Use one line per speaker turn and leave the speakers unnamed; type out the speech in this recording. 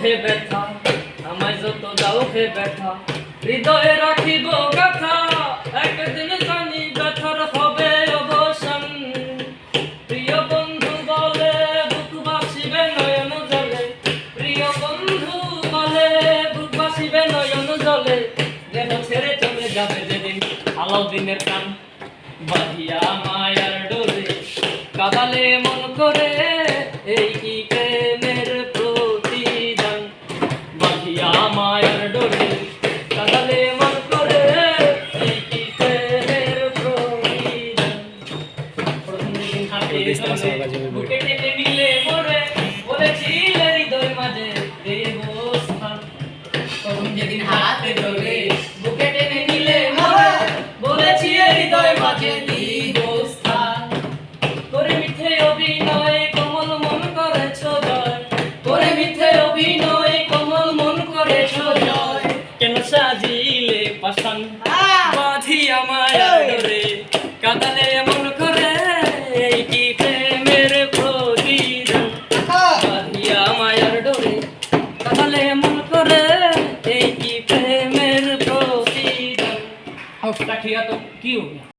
হে ব্যথা, আমায় যত দাও হে ব্যথা, হৃদয়ে রাখিব গাথা, একদিন জানি ব্যথার হবে অবসান। প্রিয় বন্ধু বলে বুক বাসিবে নয়ন জলে, প্রিয় বন্ধু বলে বুক বাসিবে নয়ন জলে, দেহ ছেড়ে চলে যাবে যেদিন আলাউদ্দিনের কান। বাঁধিয়া মায়ার ডোরে কাঁদালে মন করে, এই কি প্রেমের প্রতিদান। বাঁধিয়া মায়ার ডোরে কাঁদালে মন করে, এই কি প্রেমের প্রতিদান। প্রথম দিন হাতে ধরে বুকে টেনে নিলে মোরে, বলেছিলে হৃদয় মাঝে দেব স্থান। প্রথম যেদিন হাতে ধরে বুকে টেনে নিলে মোরে, বলেছিলে হৃদয় মাঝে দেব স্থান। করে মিথ্যে অভিনয় কোমল মন করেছ জয়, করে মিথ্যে অভিনয় কোমল মন করেছ জয়, কেন সাজিলে পাষাণ। বাঁধিয়া মায়ার ডোরে কাঁদালে মন করে, এই কি প্রেমের প্রতিদান। বাঁধিয়া মায়ার ডোরে কাঁদালে মন করে, এই কি প্রেমের প্রতিদান। রাখিয়া তো কি